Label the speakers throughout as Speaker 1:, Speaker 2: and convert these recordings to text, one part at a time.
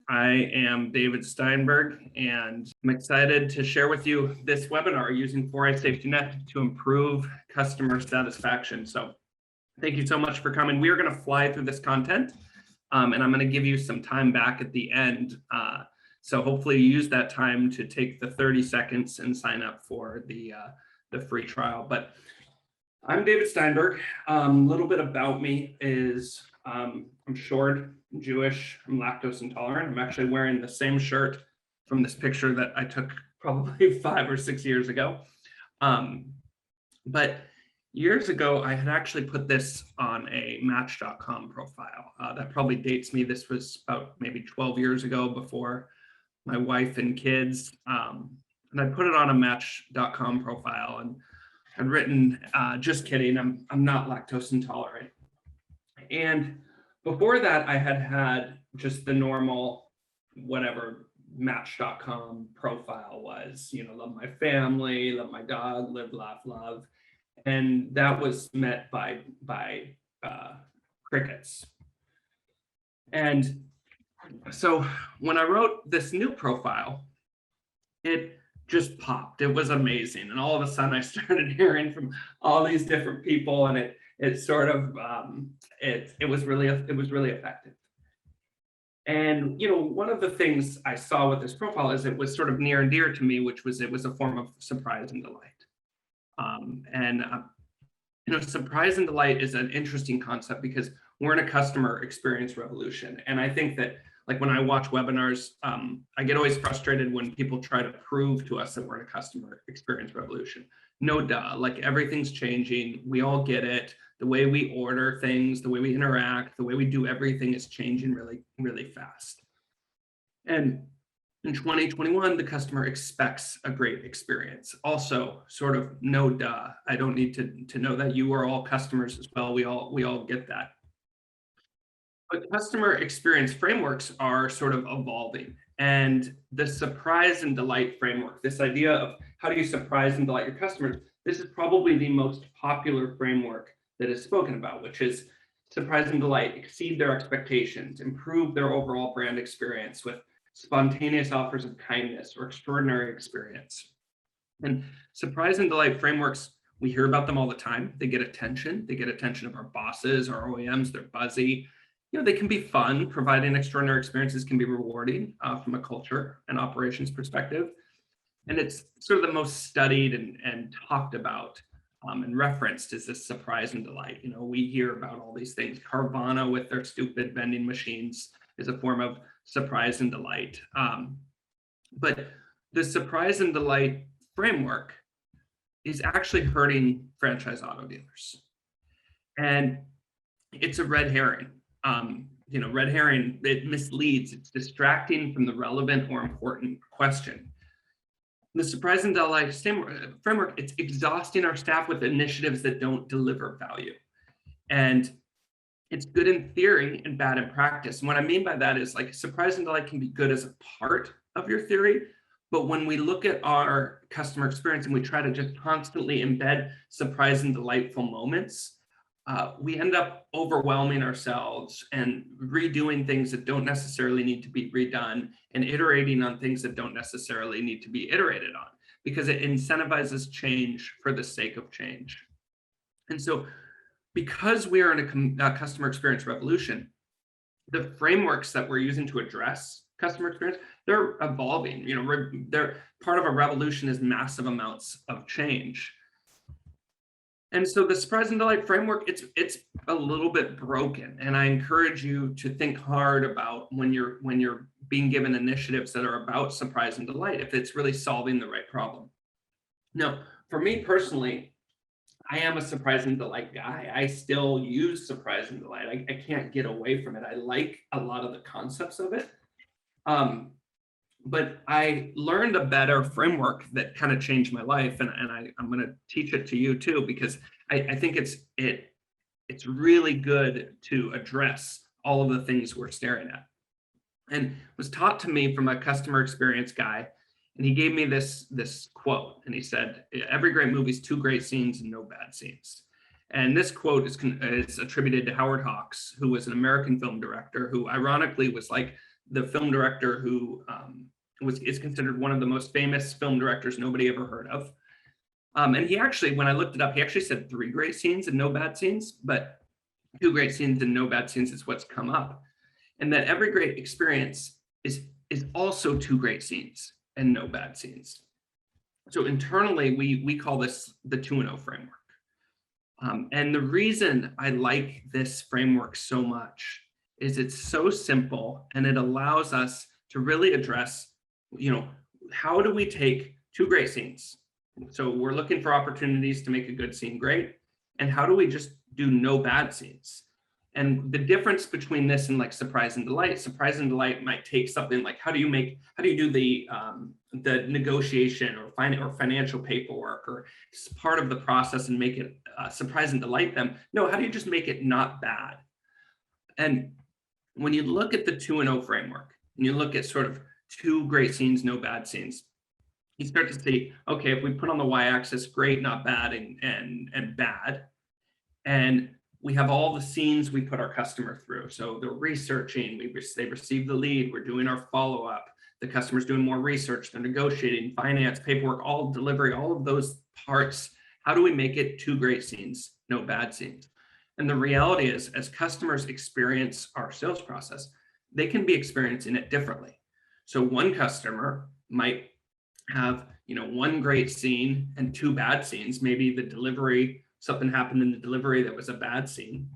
Speaker 1: I am David Steinberg, and I'm excited to share with you this webinar using Foureyes Safety Net to improve customer satisfaction. So thank you so much for coming. We are going to fly through this content, and I'm going to give you some time back at the end. So hopefully you use that time to take the 30 seconds and sign up for the free trial. But I'm David Steinberg. A little bit about me is I'm short, I'm Jewish, I'm lactose intolerant. I'm actually wearing the same shirt from this picture that I took probably 5 or 6 years ago. But years ago, I had actually put this on a Match.com profile. That probably dates me. This was about maybe 12 years ago, before my wife and kids. And I put it on a Match.com profile and I'd written, just kidding, I'm not lactose intolerant. And before that, I had just the normal, whatever Match.com profile was, love my family, love my dog, live, laugh, love. And that was met by crickets. And so when I wrote this new profile, it just popped. It was amazing. And all of a sudden I started hearing from all these different people, and it sort of, it was really effective. And, one of the things I saw with this profile is it was sort of near and dear to me, which was, it was a form of surprise and delight. Surprise and delight is an interesting concept because we're in a customer experience revolution. And I think that, like, when I watch webinars, I get always frustrated when people try to prove to us that we're in a customer experience revolution. No duh, like, everything's changing. We all get it. The way we order things, the way we interact, the way we do everything is changing really, really fast. And in 2021, the customer expects a great experience. Also, sort of no duh. I don't need to know that. You are all customers as well. We all get that. But customer experience frameworks are sort of evolving. And the surprise and delight framework, this idea of how do you surprise and delight your customers, this is probably the most popular framework that is spoken about, which is surprise and delight, exceed their expectations, improve their overall brand experience with spontaneous offers of kindness or extraordinary experience. And surprise and delight frameworks, we hear about them all the time. They get attention. They get attention of our bosses, our OEMs. They're buzzy. They can be fun. Providing extraordinary experiences can be rewarding from a culture and operations perspective. And it's sort of the most studied and talked about and referenced is this surprise and delight. We hear about all these things. Carvana with their stupid vending machines is a form of surprise and delight. But the surprise and delight framework is actually hurting franchise auto dealers. And it's a red herring. Red herring, it misleads, it's distracting from the relevant or important question. The surprise and delight framework, it's exhausting our staff with initiatives that don't deliver value. And it's good in theory and bad in practice. And what I mean by that is, like, surprise and delight can be good as a part of your theory, but when we look at our customer experience and we try to just constantly embed surprise and delightful moments, we end up overwhelming ourselves and redoing things that don't necessarily need to be redone and iterating on things that don't necessarily need to be iterated on, because it incentivizes change for the sake of change. And so because we are in a customer experience revolution, the frameworks that we're using to address customer experience, they're evolving. They're part of a revolution is massive amounts of change. And so the surprise and delight framework, it's a little bit broken. And I encourage you to think hard about when you're being given initiatives that are about surprise and delight, if it's really solving the right problem. Now, for me personally, I am a surprise and delight guy. I still use surprise and delight. I can't get away from it. I like a lot of the concepts of it. But I learned a better framework that kind of changed my life, and I'm going to teach it to you too, because I think it's really good to address all of the things we're staring at. And it was taught to me from a customer experience guy, and he gave me this quote, and he said, "Every great movie is 2 great scenes and no bad scenes." And this quote is attributed to Howard Hawks, who was an American film director, who ironically was like the film director who is considered one of the most famous film directors nobody ever heard of. And he actually, when I looked it up, he actually said 3 great scenes and no bad scenes, but 2 great scenes and no bad scenes is what's come up. And that every great experience is also 2 great scenes and no bad scenes. So internally, we call this the 2-0 framework. And the reason I like this framework so much is it's so simple, and it allows us to really address, how do we take 2 great scenes? So we're looking for opportunities to make a good scene great. And how do we just do no bad scenes? And the difference between this and like surprise and delight might take something like, how do you do the negotiation or financial paperwork or part of the process and make it surprise and delight them? No, how do you just make it not bad? And when you look at the 2-0 framework and you look at sort of 2 great scenes, no bad scenes, you start to see, okay, if we put on the y-axis, great, not bad, and bad, and we have all the scenes we put our customer through. So they're researching, they receive the lead, we're doing our follow-up, the customer's doing more research, they're negotiating, finance, paperwork, all delivery, all of those parts. How do we make it 2 great scenes, no bad scenes? And the reality is, as customers experience our sales process, they can be experiencing it differently. So one customer might have 1 great scene and 2 bad scenes. Maybe the delivery, something happened in the delivery that was a bad scene,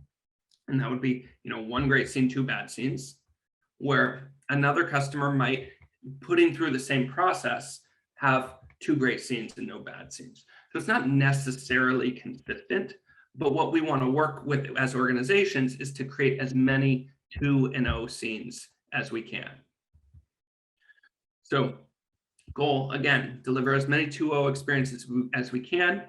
Speaker 1: and that would be 1 great scene, 2 bad scenes. Where another customer might, putting through the same process, have 2 great scenes and no bad scenes. So it's not necessarily consistent, but what we want to work with as organizations is to create as many 2-0 scenes as we can. So goal, again, deliver as many 2-0 experiences as we can.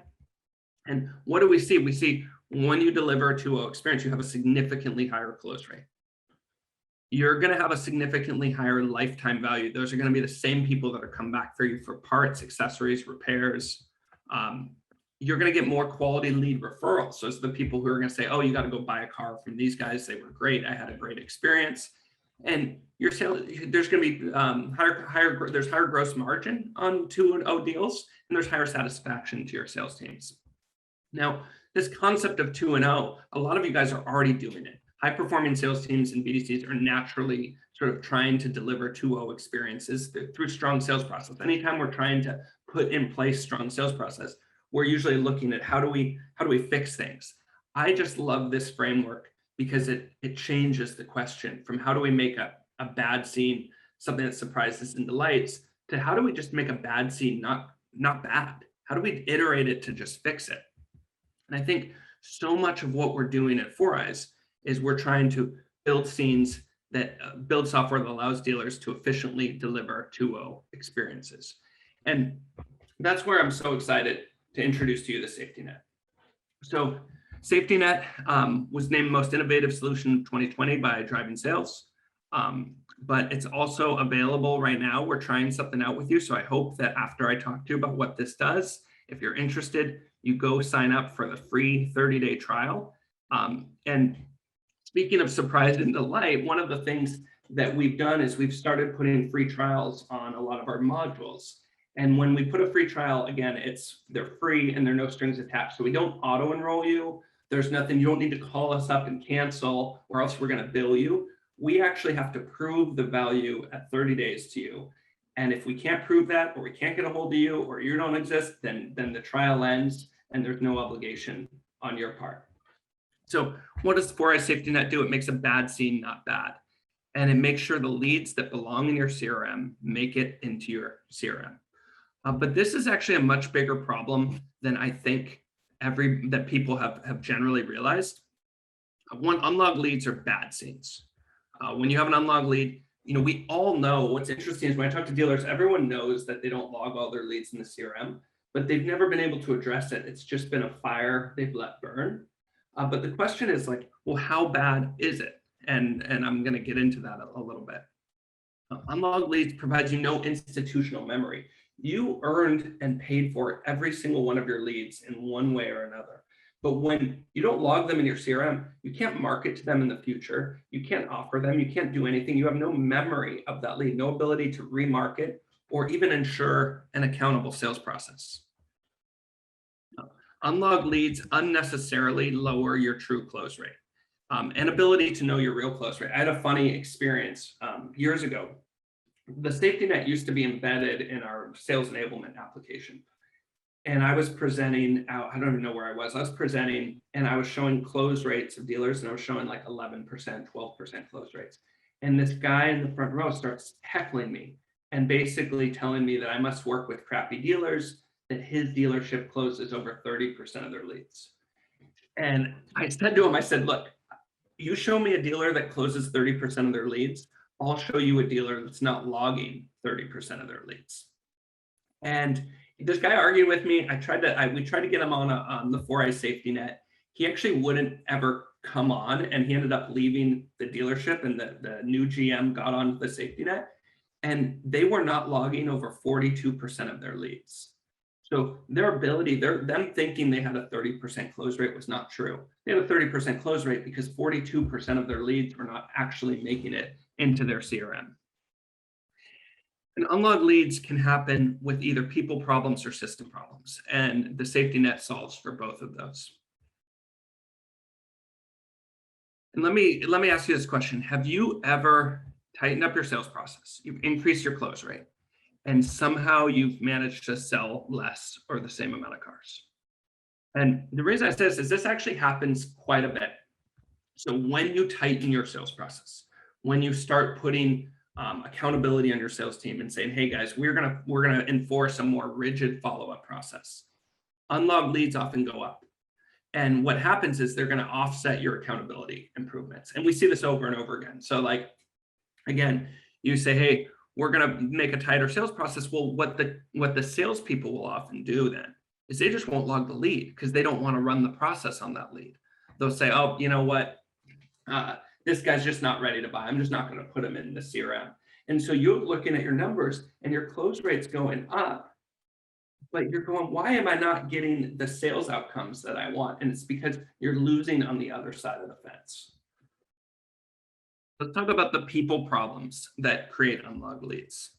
Speaker 1: And what do we see? We see when you deliver a 2-0 experience, you have a significantly higher close rate. You're going to have a significantly higher lifetime value. Those are going to be the same people that are come back for you for parts, accessories, repairs. You're going to get more quality lead referrals. So it's the people who are going to say, oh, you got to go buy a car from these guys. They were great. I had a great experience. And your sales, there's going to be there's higher gross margin on 2-0 deals, and there's higher satisfaction to your sales teams. Now, this concept of 2-0, a lot of you guys are already doing it. High-performing sales teams and BDCs are naturally sort of trying to deliver 2-0 experiences through strong sales process. Anytime we're trying to put in place strong sales process, we're usually looking at how do we fix things. I just love this framework because it changes the question from how do we make a bad scene something that surprises and delights to how do we just make a bad scene not bad? How do we iterate it to just fix it? And I think so much of what we're doing at Foureyes is we're trying to build scenes that build software that allows dealers to efficiently deliver 2-0 experiences. And that's where I'm so excited to introduce to you the safety net. So Safety Net was named Most Innovative Solution of 2020 by Driving Sales, but it's also available right now. We're trying something out with you. So I hope that after I talk to you about what this does, if you're interested, you go sign up for the free 30-day trial. And speaking of surprise and delight, one of the things that we've done is we've started putting free trials on a lot of our modules. And when we put a free trial, again, they're free and there are no strings attached. So we don't auto enroll you. There's nothing, you don't need to call us up and cancel or else we're going to bill you. We actually have to prove the value at 30 days to you. And if we can't prove that, or we can't get a hold of you, or you don't exist, then the trial ends and there's no obligation on your part. So what does Foureyes Safety Net do? It makes a bad scene not bad. And it makes sure the leads that belong in your CRM make it into your CRM. But this is actually a much bigger problem than I think that people have generally realized. Unlogged leads are bad scenes. When you have an unlogged lead, we all know what's interesting is when I talk to dealers, everyone knows that they don't log all their leads in the CRM, but they've never been able to address it. It's just been a fire they've let burn. But the question is like, well, how bad is it? And I'm going to get into that a little bit. Unlogged leads provides you no institutional memory. You earned and paid for every single one of your leads in one way or another. But when you don't log them in your CRM, you can't market to them in the future. You can't offer them. You can't do anything. You have no memory of that lead, no ability to remarket or even ensure an accountable sales process. Unlogged leads unnecessarily lower your true close rate and ability to know your real close rate. I had a funny experience years ago. The safety net used to be embedded in our sales enablement application. And I was presenting out, I don't even know where I was presenting and I was showing close rates of dealers and I was showing like 11%, 12% close rates. And this guy in the front row starts heckling me and basically telling me that I must work with crappy dealers, that his dealership closes over 30% of their leads. And I said to him, I said, look, you show me a dealer that closes 30% of their leads, I'll show you a dealer that's not logging 30% of their leads. And this guy argued with me. We tried to get him on the Foureyes safety net. He actually wouldn't ever come on, and he ended up leaving the dealership, and the new GM got onto the safety net, and they were not logging over 42% of their leads. So their ability, them thinking they had a 30% close rate was not true. They had a 30% close rate because 42% of their leads were not actually making it into their CRM. And unlogged leads can happen with either people problems or system problems, and the safety net solves for both of those. And let me ask you this question. Have you ever tightened up your sales process? You've increased your close rate, and somehow you've managed to sell less or the same amount of cars? And the reason I say this is this actually happens quite a bit. So when you tighten your sales process, when you start putting accountability on your sales team and saying, hey guys, we're gonna enforce a more rigid follow-up process, unlogged leads often go up. And what happens is they're gonna offset your accountability improvements. And we see this over and over again. So like, again, you say, hey, we're gonna make a tighter sales process. Well, what the salespeople will often do then is they just won't log the lead because they don't wanna run the process on that lead. They'll say, oh, you know what? This guy's just not ready to buy. I'm just not going to put him in the CRM. And so you're looking at your numbers and your close rate's going up, but you're going, why am I not getting the sales outcomes that I want? And it's because you're losing on the other side of the fence. Let's talk about the people problems that create unlogged leads.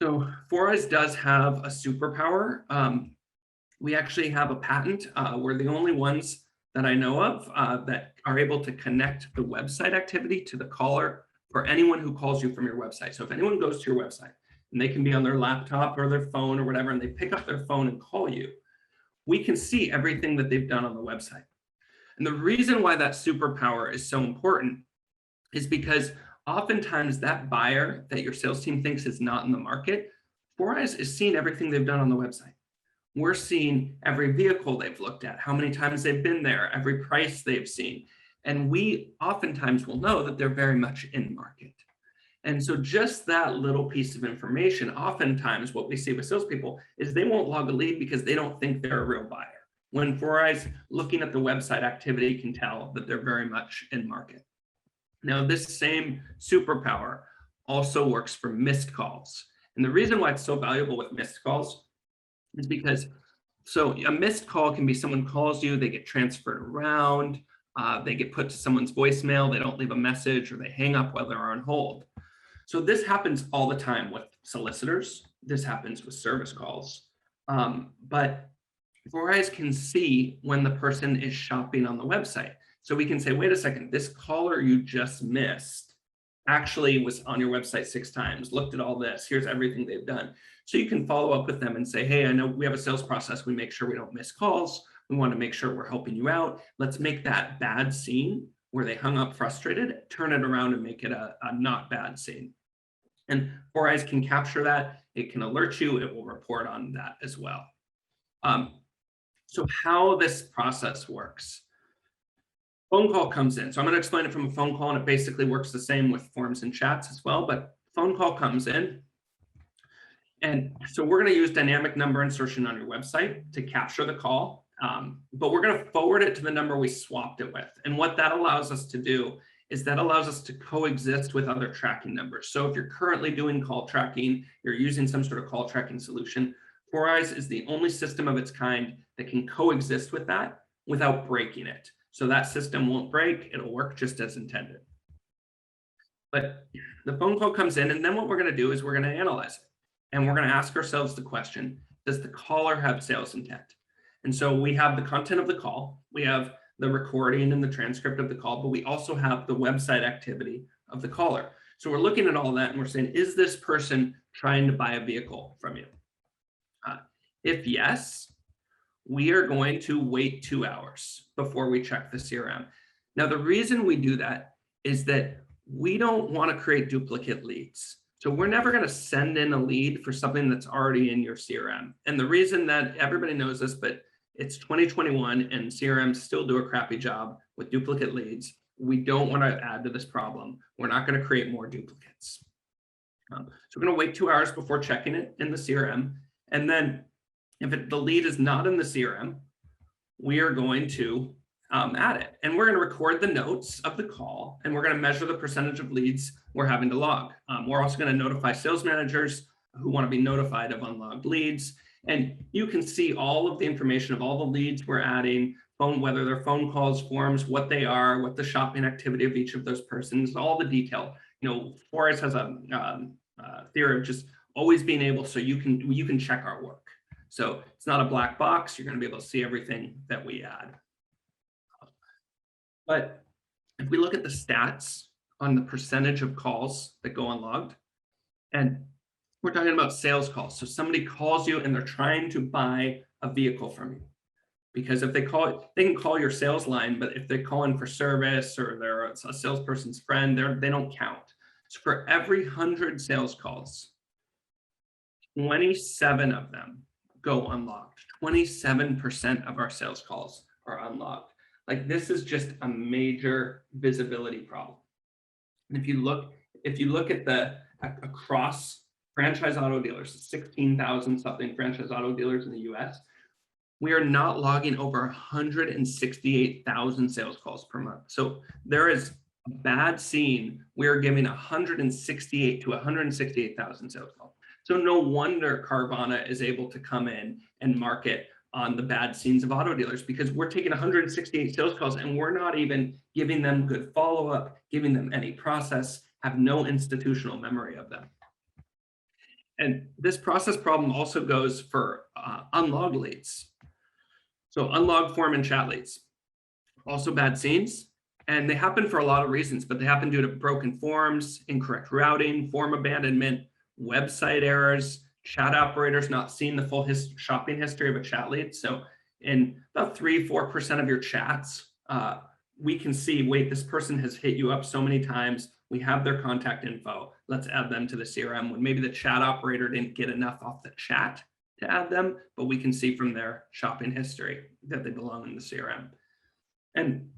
Speaker 1: So Foureyes does have a superpower. We actually have a patent. We're the only ones that I know of that are able to connect the website activity to the caller for anyone who calls you from your website. So if anyone goes to your website and they can be on their laptop or their phone or whatever, and they pick up their phone and call you, we can see everything that they've done on the website. And the reason why that superpower is so important is because oftentimes that buyer that your sales team thinks is not in the market, Foureyes is seeing everything they've done on the website. We're seeing every vehicle they've looked at, how many times they've been there, every price they've seen. And we oftentimes will know that they're very much in market. And so just that little piece of information, oftentimes what we see with salespeople is they won't log a lead because they don't think they're a real buyer. When Foureyes looking at the website activity can tell that they're very much in market. Now, this same superpower also works for missed calls. And the reason why it's so valuable with missed calls is because, so a missed call can be someone calls you, they get transferred around, they get put to someone's voicemail, they don't leave a message, or they hang up while they're on hold. So this happens all the time with solicitors. This happens with service calls. But Foureyes can see when the person is shopping on the website. So we can say, wait a second, this caller you just missed actually was on your website 6 times, looked at all this, here's everything they've done. So you can follow up with them and say, hey, I know we have a sales process. We make sure we don't miss calls. We want to make sure we're helping you out. Let's make that bad scene where they hung up frustrated, turn it around and make it a not bad scene. And Foureyes can capture that. It can alert you. It will report on that as well. So how this process works. Phone call comes in. So I'm going to explain it from a phone call, and it basically works the same with forums and chats as well. But phone call comes in. And so we're going to use dynamic number insertion on your website to capture the call, but we're going to forward it to the number we swapped it with. And what that allows us to do is that allows us to coexist with other tracking numbers. So if you're currently doing call tracking, you're using some sort of call tracking solution, Foureyes is the only system of its kind that can coexist with that without breaking it. So that system won't break, it'll work just as intended. But the phone call comes in, and then what we're going to do is we're going to analyze it. And we're going to ask ourselves the question, does the caller have sales intent? And so we have the content of the call, we have the recording and the transcript of the call, but we also have the website activity of the caller. So we're looking at all that and we're saying, is this person trying to buy a vehicle from you? If yes, we are going to wait 2 hours before we check the CRM. Now, the reason we do that is that we don't want to create duplicate leads. So we're never going to send in a lead for something that's already in your CRM. And the reason that everybody knows this, but it's 2021 and CRMs still do a crappy job with duplicate leads. We don't want to add to this problem. We're not going to create more duplicates. So we're going to wait 2 hours before checking it in the CRM. And then if the lead is not in the CRM, we are going to add it. And we're going to record the notes of the call, and we're going to measure the percentage of leads we're having to log. We're also going to notify sales managers who want to be notified of unlogged leads. And you can see all of the information of all the leads we're adding, whether they're phone calls, forms, what they are, what the shopping activity of each of those persons, all the detail. Foureyes has a theory of just always being able, so you can check our work. So it's not a black box. You're going to be able to see everything that we add. But if we look at the stats on the percentage of calls that go unlogged, and we're talking about sales calls. So somebody calls you and they're trying to buy a vehicle from you. Because if they can call your sales line, but if they call in for service or they're a salesperson's friend, they don't count. So for every 100 sales calls, 27 of them go unlocked. 27% of our sales calls are unlocked. Like, this is just a major visibility problem. And if you look at across franchise auto dealers, 16,000 something franchise auto dealers in the US, we are not logging over 168,000 sales calls per month. So there is a bad scene. We are giving 168 to 168,000 sales calls. So no wonder Carvana is able to come in and market on the bad scenes of auto dealers, because we're taking 168 sales calls and we're not even giving them good follow-up, giving them any process, have no institutional memory of them. And this process problem also goes for unlogged leads. So unlogged form and chat leads, also bad scenes. And they happen for a lot of reasons, but they happen due to broken forms, incorrect routing, form abandonment, website errors, chat operators not seeing the full shopping history of a chat lead. So in about 3-4% of your chats, we can see, wait, this person has hit you up so many times. We have their contact info. Let's add them to the CRM, when maybe the chat operator didn't get enough off the chat to add them, but we can see from their shopping history that they belong in the CRM. And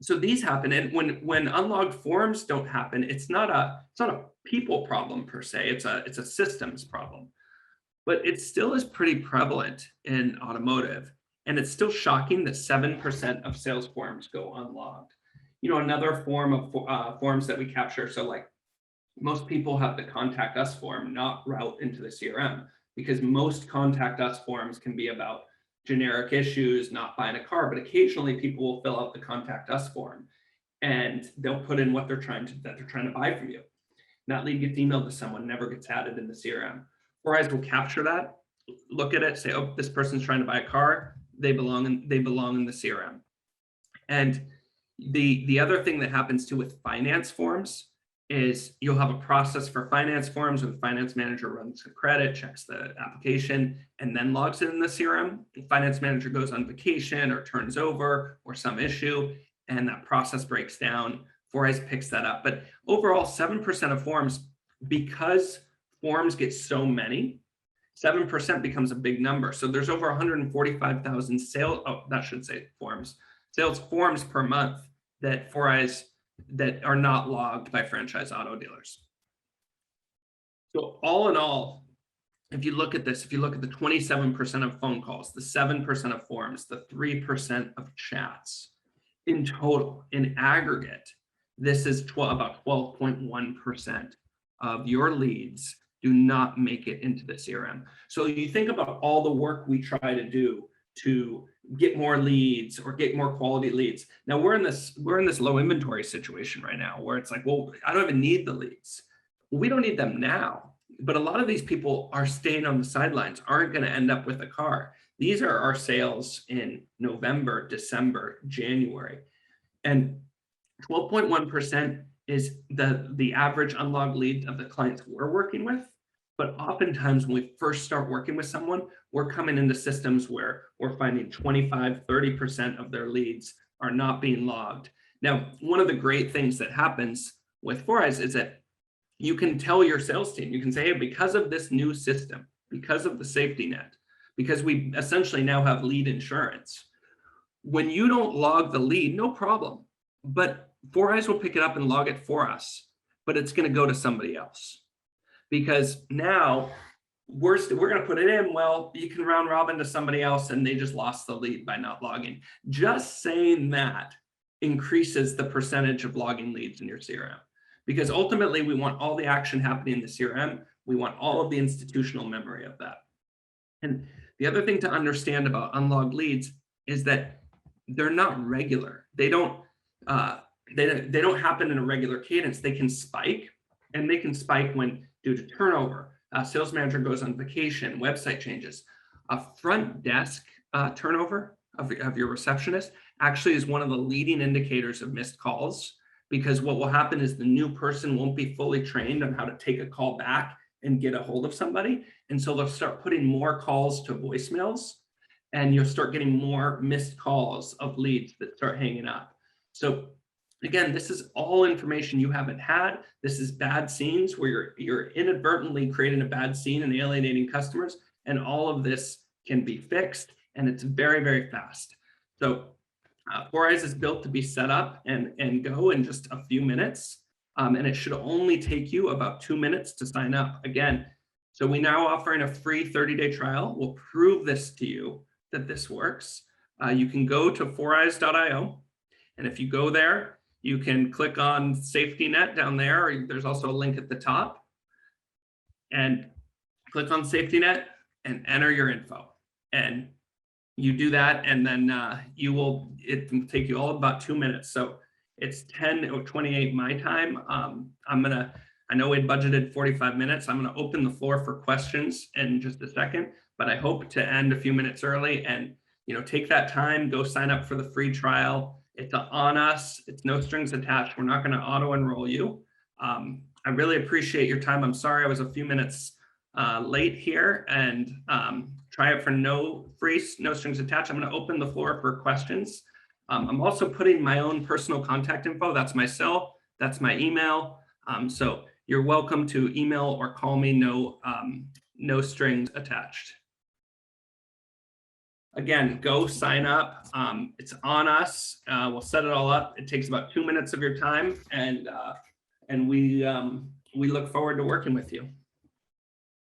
Speaker 1: so these happen. And when unlogged forms don't happen, it's not a people problem per se. It's a systems problem. But it still is pretty prevalent in automotive. And it's still shocking that 7% of sales forms go unlogged. Another form of forms that we capture. So like, most people have the contact us form not route into the CRM, because most contact us forms can be about generic issues, not buying a car, but occasionally people will fill out the contact us form and they'll put in what they're trying to buy from you. And that lead gets emailed to someone, never gets added in the CRM. Foureyes will capture that, look at it, say, oh, this person's trying to buy a car, they belong in the CRM. And the other thing that happens too with finance forms is you'll have a process for finance forms where the finance manager runs the credit, checks the application, and then logs it in the CRM. The finance manager goes on vacation or turns over or some issue, and that process breaks down. Foureyes picks that up. But overall, 7% of forms, because forms get so many, 7% becomes a big number. So there's over 145,000 sales forms per month that Foureyes that are not logged by franchise auto dealers. So all in all, if you look at this, if you look at the 27% of phone calls, the 7% of forms, the 3% of chats, in total, in aggregate, this is about 12.1% of your leads do not make it into the CRM. So you think about all the work we try to do to get more leads or get more quality leads. Now we're in this low inventory situation right now where it's like, well, I don't even need the leads. Well, we don't need them now, but a lot of these people are staying on the sidelines, aren't going to end up with a car. These are our sales in November, December, January, and 12.1% is the average unlogged lead of the clients we're working with. But oftentimes when we first start working with someone, we're coming into systems where we're finding 25, 30% of their leads are not being logged. Now, one of the great things that happens with Foureyes is that you can tell your sales team, you can say, hey, because of this new system, because of the safety net, because we essentially now have lead insurance, when you don't log the lead, no problem. But Foureyes will pick it up and log it for us, but it's going to go to somebody else. Because now we're going to put it in, well, you can round robin to somebody else and they just lost the lead by not logging. Just saying that increases the percentage of logging leads in your CRM. Because ultimately we want all the action happening in the CRM. We want all of the institutional memory of that. And the other thing to understand about unlogged leads is that they're not regular. They don't happen in a regular cadence. They can spike, and they can spike when due to turnover, sales manager goes on vacation, website changes. A front desk turnover of your receptionist actually is one of the leading indicators of missed calls, because what will happen is the new person won't be fully trained on how to take a call back and get a hold of somebody. And so they'll start putting more calls to voicemails, and you'll start getting more missed calls of leads that start hanging up. So again, this is all information you haven't had. This is bad scenes where you're inadvertently creating a bad scene and alienating customers. And all of this can be fixed, and it's very, very fast. So Foureyes is built to be set up and go in just a few minutes. And it should only take you about 2 minutes to sign up. Again, so we now offering a free 30-day trial. We'll prove this to you that this works. You can go to foureyes.io. And if you go there, you can click on safety net down there, or there's also a link at the top, and click on safety net and enter your info. And you do that, and then it will take you all about 2 minutes. So it's 10:28 my time. I know we had budgeted 45 minutes. I'm gonna open the floor for questions in just a second, but I hope to end a few minutes early and take that time, go sign up for the free trial. It's on us. It's no strings attached. We're not going to auto enroll you. I really appreciate your time. I'm sorry I was a few minutes late here, and try it for no strings attached. I'm going to open the floor for questions. I'm also putting my own personal contact info. That's my cell. That's my email. So you're welcome to email or call me. No strings attached. Again, go sign up. It's on us. We'll set it all up. It takes about 2 minutes of your time, and we look forward to working with you.